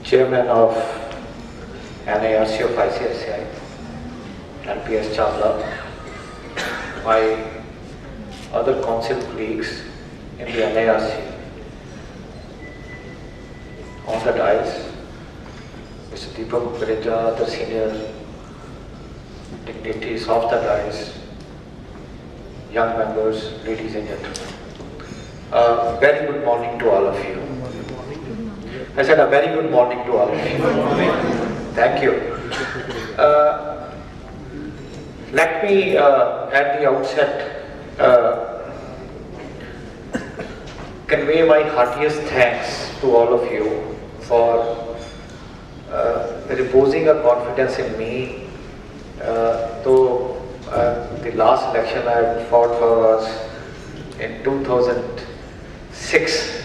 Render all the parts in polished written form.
Chairman of NIRC of ICICI, and PS Chawla, my other council colleagues in the NIRC, on the dais, Mr. Deepak Pareja, other senior dignitaries of the dais, young members, ladies and gentlemen. A very good morning to all of you. I said a very good morning to all of you. Thank you. Let me at the outset convey my heartiest thanks to all of you for reposing a confidence in me. Though the last election I fought for was in 2006,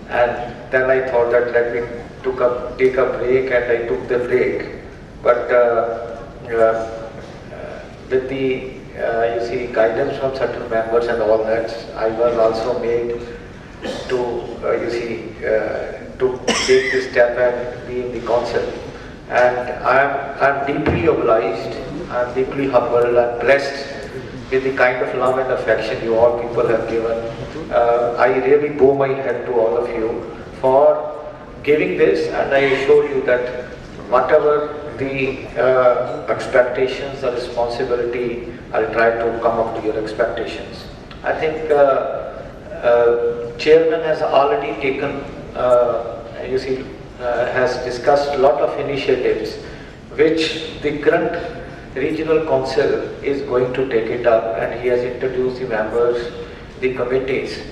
and then I thought that let me take a break, and I took the break. But with the you see guidance from certain members and all that, I was also made to to take this step and be in the council. And I'm deeply obliged, I'm deeply humbled and blessed with the kind of love and affection you all people have given. I really bow my head to all of you for giving this, and I assure you that whatever the expectations, the responsibility, I'll try to come up to your expectations. I think Chairman has already taken, has discussed a lot of initiatives which the current regional council is going to take it up, and he has introduced the members, the committees.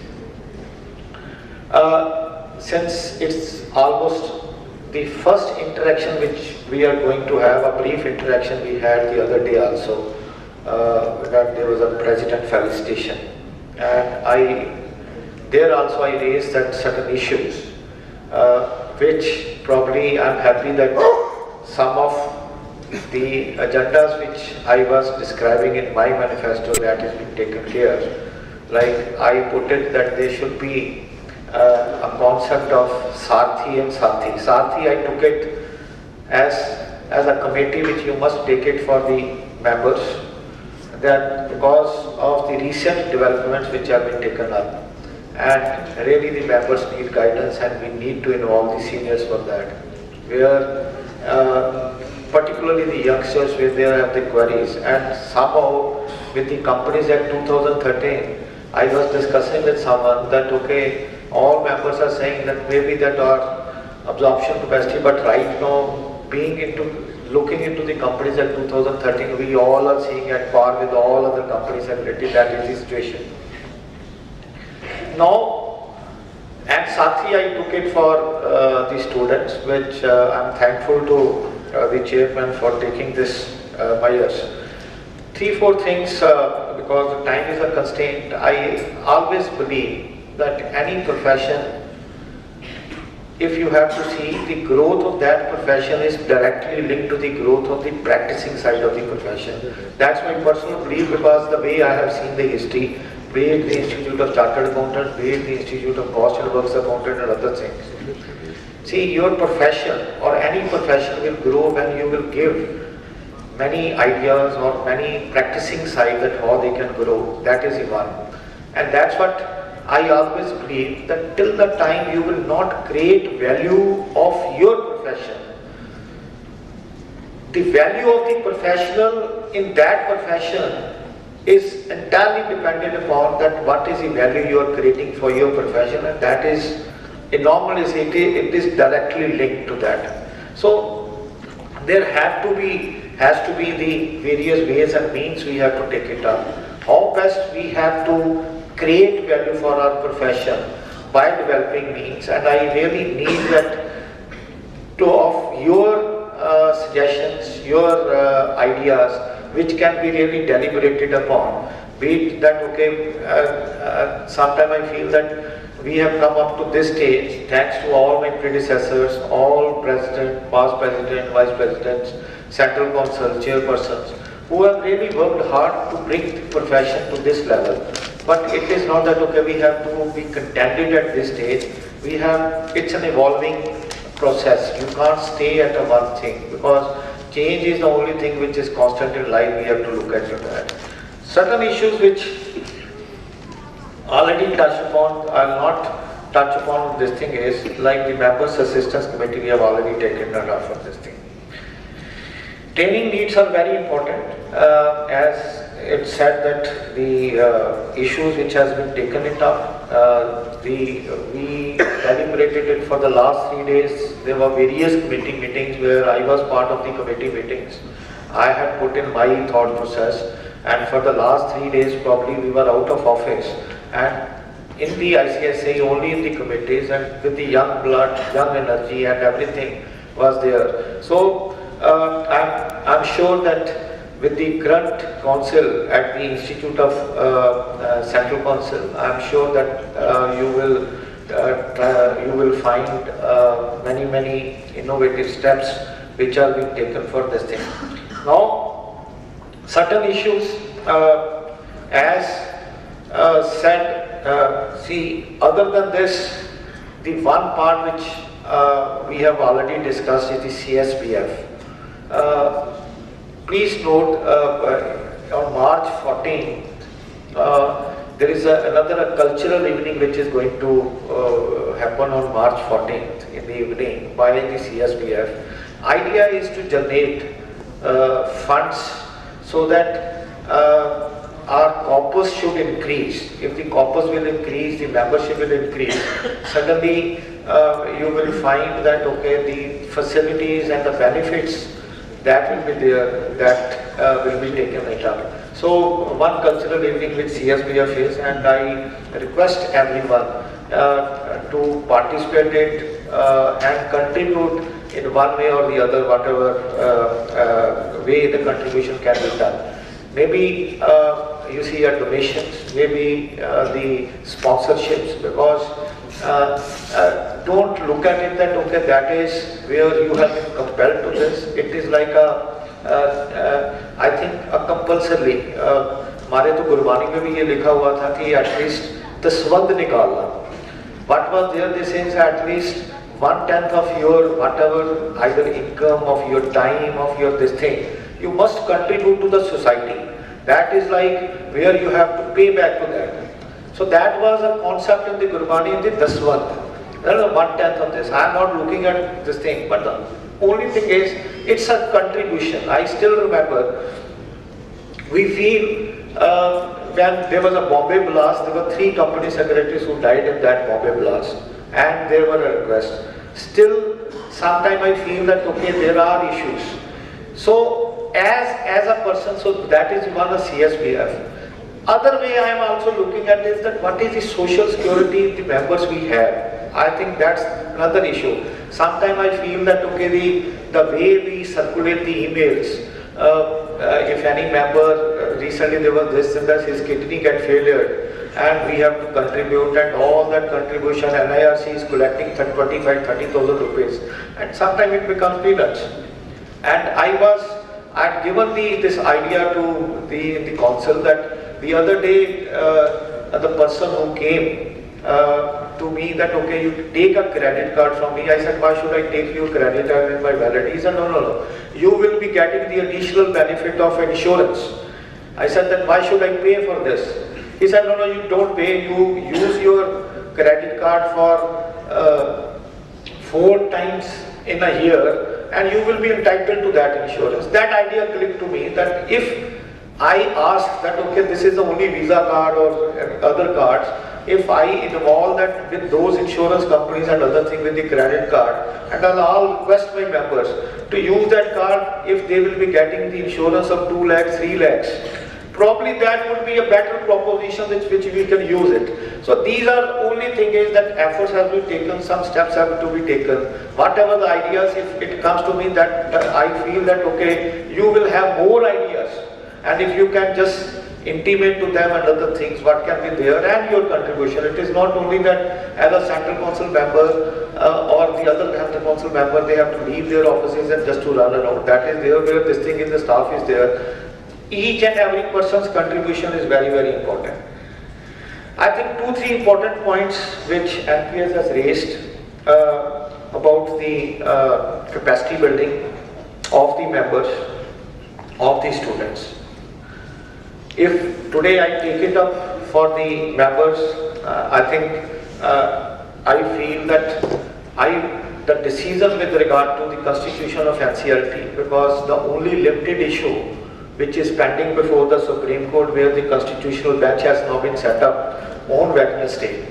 Since it's almost the first interaction which we are going to have, a brief interaction we had the other day also, that there was a president felicitation, and there also I raised that certain issues, which probably I'm happy that some of the agendas which I was describing in my manifesto, that has been taken care. Like I put it that there should be a concept of Sarthi and Sathi. Sarthi, I took it as a committee which you must take it for the members, that because of the recent developments which have been taken up, and really the members need guidance, and we need to involve the seniors for that. Where particularly the youngsters, where they have the queries, and somehow with the Companies Act 2013, I was discussing with someone that okay, all members are saying that maybe that our absorption capacity, but right now looking into the Companies Act 2013, we all are seeing at par with all other companies related, that is the situation. Now, and Sathi, I took it for the students, which I'm thankful to the chairman for taking this measures. 3-4 things, because the time is a constraint. I always believe that any profession, if you have to see, the growth of that profession is directly linked to the growth of the practicing side of the profession. That's my personal belief, because the way I have seen the history, be it the Institute of Chartered Accountants, be it the Institute of Cost and Works Accountant and other things. See, your profession or any profession will grow when you will give many ideas or many practicing side that how they can grow. That is the one. And that's what I always believe, that till the time you will not create value of your profession, the value of the professional in that profession is entirely dependent upon that what is the value you are creating for your profession, and that is enormous, it is directly linked to that. So there has to be the various ways and means we have to take it up. How best we have to create value for our profession by developing means, and I really need that of your suggestions, your ideas, which can be really deliberated upon. Be it that okay, sometimes I feel that we have come up to this stage thanks to all my predecessors, all president, past president, vice presidents, central council, chairpersons, who have really worked hard to bring the profession to this level. but it is not that okay, we have to be contented at this stage. It's an evolving process. You can't stay at a one thing, because change is the only thing which is constant in life. We have to look at that. Certain issues which already touched upon, I'll not touch upon this thing, is like the members assistance committee, we have already taken that off of this thing. Training needs are very important, as it said that the issues which has been taken it up, we deliberated it for the last 3 days. There were various committee meetings where I was part of the committee meetings. I had put in my thought process, and for the last 3 days probably we were out of office, and in the ICSA only in the committees, and with the young blood, young energy and everything was there. So I'm sure that with the current council at the Institute of Central Council, I'm sure that you will find many innovative steps which are being taken for this thing. Now, certain issues, as said, see, other than this, the one part which we have already discussed is the CSBF. Please note, on March 14th, there is another cultural evening which is going to happen on March 14th in the evening by the CSBF. Idea is to generate funds so that our corpus should increase. If the corpus will increase, the membership will increase. Suddenly, you will find that okay, the facilities and the benefits that will be there, that will be taken it up. So one cultural evening with CSBF is, and I request everyone to participate it and contribute in one way or the other, whatever way the contribution can be done. Maybe you see donations, maybe the sponsorships, because don't look at it that okay, that is where you have been compelled to this. It is like I think a compulsory. हमारे तो गुरबानी में भी ये लिखा हुआ था कि at least Dasvandh निकालना. What was there? This is at least 1/10 of your whatever either income, of your time, of your this thing. You must contribute to the society. That is like where you have to pay back to that. So that was a concept in the Gurbani, in the Daswant. That is 1/10 of this. I am not looking at this thing, but the only thing is, it's a contribution. I still remember, we feel when there was a Bombay blast, there were 3 company secretaries who died in that Bombay blast, and there were a request. Still, sometimes I feel that okay, there are issues. So as a person, so that is one of CSBF. Other way I am also looking at is that what is the social security the members we have. I think that's another issue. Sometimes I feel that okay, the way we circulate the emails, if any member, recently there was this and that, his kidney get failure and we have to contribute, and all that contribution NIRC is collecting 25-30,000 rupees, and sometimes it becomes peanuts. And I had given this idea to the council that the other day, the person who came to me that okay, you take a credit card from me. I said, why should I take your credit card in my wallet? He said, no. You will be getting the additional benefit of insurance. I said, then why should I pay for this? He said, no, you don't pay. You use your credit card for 4 times in a year, and you will be entitled to that insurance. That idea clicked to me that if I ask that okay, this is the only Visa card or other cards, if I involve that with those insurance companies and other things with the credit card, and I'll request my members to use that card if they will be getting the insurance of 2 lakhs, 3 lakhs, probably that would be a better proposition which we can use it. So these are only thing is that efforts have been taken, some steps have to be taken. Whatever the ideas, if it comes to me that I feel that okay, you will have more ideas, and if you can just intimate to them and other things what can be there and your contribution. It is not only that as a central council member or the other central council member they have to leave their offices and just to run around. That is there where this thing in the staff is there. Each and every person's contribution is very important. I think 2-3 important points which NPS has raised about the capacity building of the members, of the students. If today I take it up for the members, I think I feel that the decision with regard to the constitution of NCLT, because the only limited issue which is pending before the Supreme Court, where the constitutional bench has now been set up on Wednesday,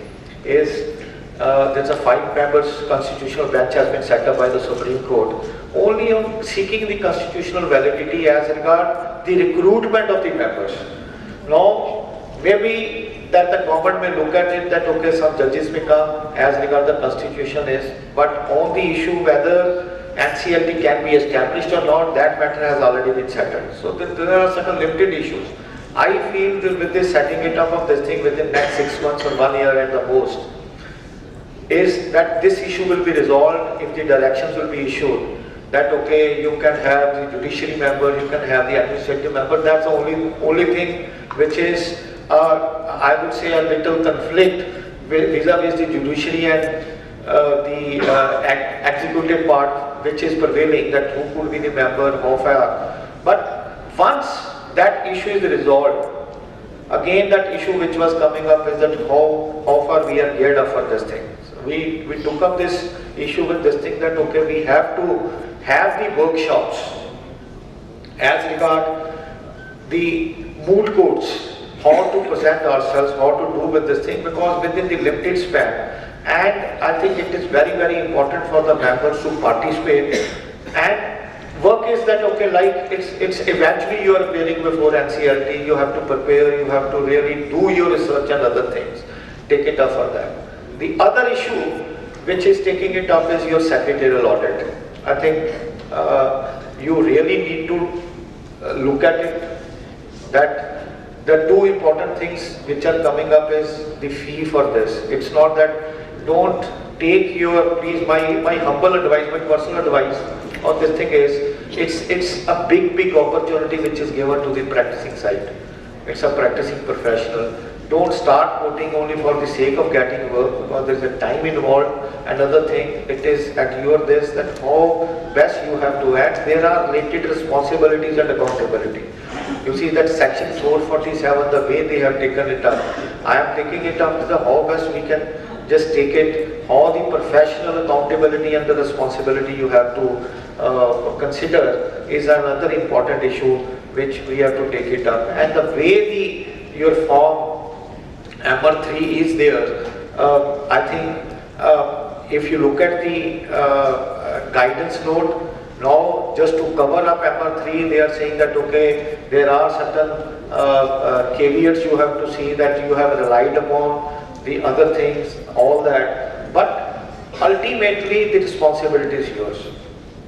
is there's a 5 members constitutional bench has been set up by the Supreme Court only on seeking the constitutional validity as regard the recruitment of the members. Now, maybe that the government may look at it that okay, some judges may come as regard the constitution is, but on the issue whether NCLT can be established or not, that matter has already been settled. So there are certain limited issues. I feel that with this setting it up of this thing within next 6 months or 1 year at the most, is that this issue will be resolved if the directions will be issued. That okay, you can have the judiciary member, you can have the administrative member. That's the only thing which is, I would say, a little conflict vis-a-vis the judiciary and the executive part, which is prevailing, that who could be the member, how far. But once that issue is resolved, again that issue which was coming up is that how far we are geared up for this thing. So we took up this issue with this thing that okay, we have to have the workshops as regard the moot courts, how to present ourselves, how to do with this thing, because within the limited span, and I think it is very, very important for the members to participate. And work is that okay, like it's eventually you are appearing before NCLT, you have to prepare, you have to really do your research and other things, take it up for that. The other issue which is taking it up is your secretarial audit. I think you really need to look at it, that the 2 important things which are coming up is the fee for this. It's not that, don't take your, please, my humble advice, my personal advice on this thing is, it's a big opportunity which is given to the practicing side. It's a practicing professional. Don't start quoting only for the sake of getting work, because there's a time involved. Another thing, it is at your this that how best you have to act. There are related responsibilities and accountability. You see that section 447, the way they have taken it up. I am taking it up to the how best we can just take it, how the professional accountability and the responsibility you have to consider is another important issue which we have to take it up. And the way your form MR3 is there, I think if you look at the guidance note, now just to cover up MR3, they are saying that okay, there are certain caveats you have to see, that you have relied upon the other things, all that, but ultimately the responsibility is yours,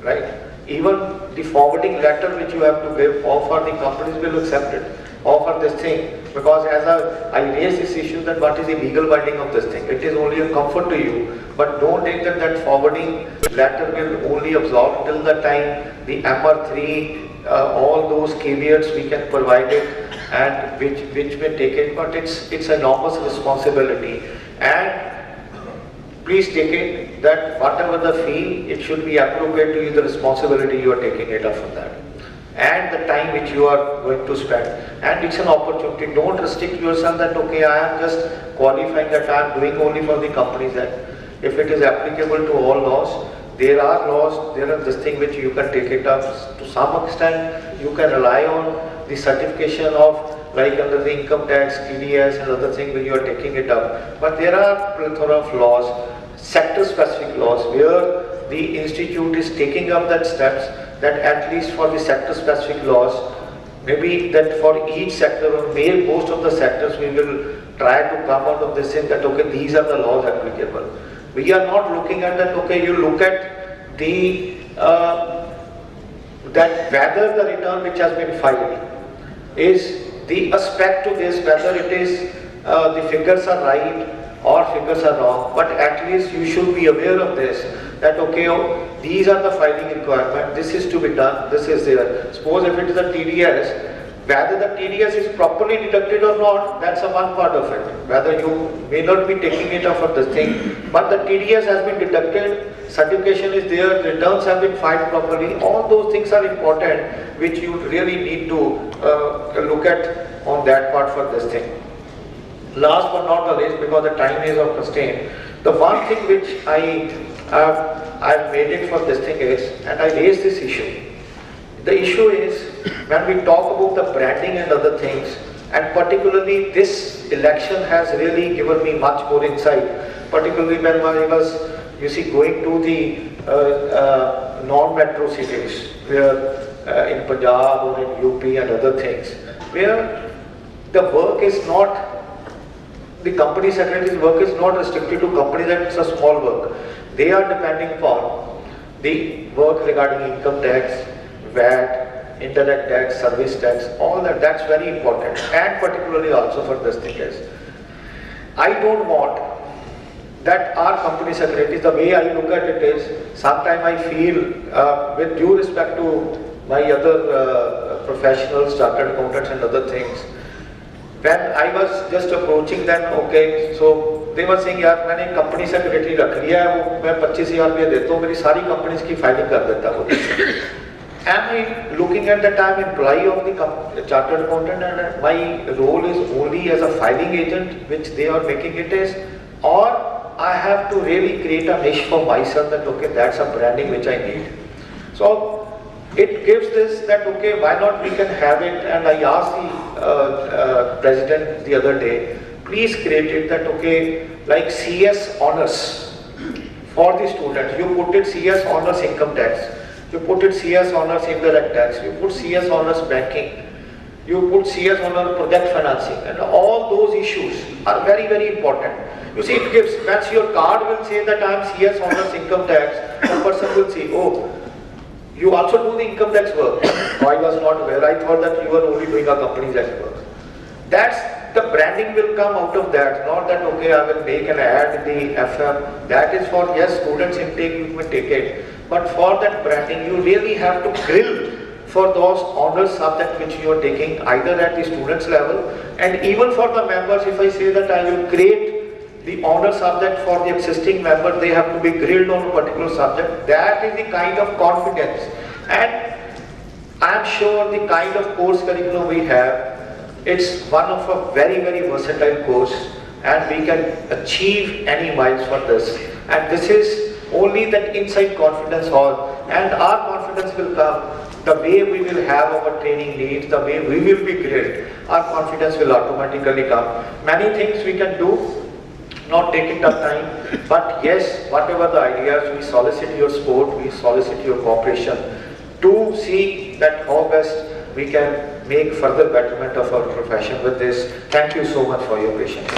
right? Even the forwarding letter which you have to give, all for the companies will accept it, all for this thing, because as I raise this issue that what is the legal binding of this thing, it is only a comfort to you, but don't take that forwarding letter will only absorb till the time the MR3, all those caveats we can provide it, and which may take it, but it's enormous responsibility. And please take it that whatever the fee, it should be appropriate to you, the responsibility you are taking it up for that, and the time which you are going to spend. And it's an opportunity. Don't restrict yourself that okay, I am just qualifying that I am doing only for the Companies Act. If it is applicable to all laws, there are laws, there are this thing which you can take it up. To some extent, you can rely on the certification of, like under the income tax, TDS and other things when you are taking it up. But there are plethora of laws, sector-specific laws, where the institute is taking up that steps, that at least for the sector-specific laws, maybe that for each sector or most of the sectors, we will try to come out of this thing that okay, these are the laws applicable. We are not looking at that, okay, you look at the that whether the return which has been filed is the aspect to this, whether it is the figures are right or figures are wrong, but at least you should be aware of this, that okay, these are the filing requirements, this is to be done, this is there. Suppose if it is a TDS, Whether the TDS is properly deducted or not, that's a one part of it. Whether you may not be taking it off for this thing, but the TDS has been deducted, certification is there, returns have been filed properly. All those things are important, which you really need to look at on that part for this thing. Last but not the least, because the time is of constraint, the one thing which I've made it for this thing is, and I raised this issue. The issue is, when we talk about the branding and other things, and particularly this election has really given me much more insight, particularly when I was, you see, going to the non-metro cities, where in Punjab or in UP and other things, where the work is not, the company secretary's work is not restricted to companies and it's a small work. They are depending upon the work regarding income tax, VAT, indirect tax, service tax, all that. That's very important, and particularly also for this thing is, I don't want that our company secretaries, the way I look at it is, sometimes I feel, with due respect to my other professionals, chartered accountants and other things, when I was just approaching them, okay, so they were saying, यार मैंने company secretary रख लिया है, वो मैं 25,000 रुपये देता हूँ, मेरी सारी कंपनीज की फाइलिंग कर देता हूँ. Am I looking at that I'm employee of the chartered accountant and my role is only as a filing agent, which they are making it as, or I have to really create a niche for myself that okay, that's a branding which I need. So it gives this that okay, why not we can have it, and I asked the president the other day, please create it that okay, like CS honors for the students, you put it CS honors income tax, you put it CS honors indirect tax, you put CS honors banking, you put CS honors project financing, and all those issues are very, very important. You see, it gives, once your card will say that I am CS honors income tax, the person will see, oh, you also do the income tax work. I was not aware, I thought that you were only doing a company's tax work. That's, the branding will come out of that, not that okay, I will make an ad in the FM. That is for, yes, students intake, you may take it. But for that branding, you really have to grill for those honors subject which you are taking either at the students level, and even for the members, if I say that I will create the honor subject for the existing member, they have to be grilled on a particular subject. That is the kind of confidence, and I am sure the kind of course curriculum we have, it's one of a very, very versatile course, and we can achieve any miles for this. And this is only that inside confidence all, and our confidence will come the way we will have our training needs, the way we will be grilled, our confidence will automatically come. Many things we can do, not taking up time, but yes, whatever the ideas, we solicit your support, we solicit your cooperation to see that how best we can make further betterment of our profession with this. Thank you so much for your patience.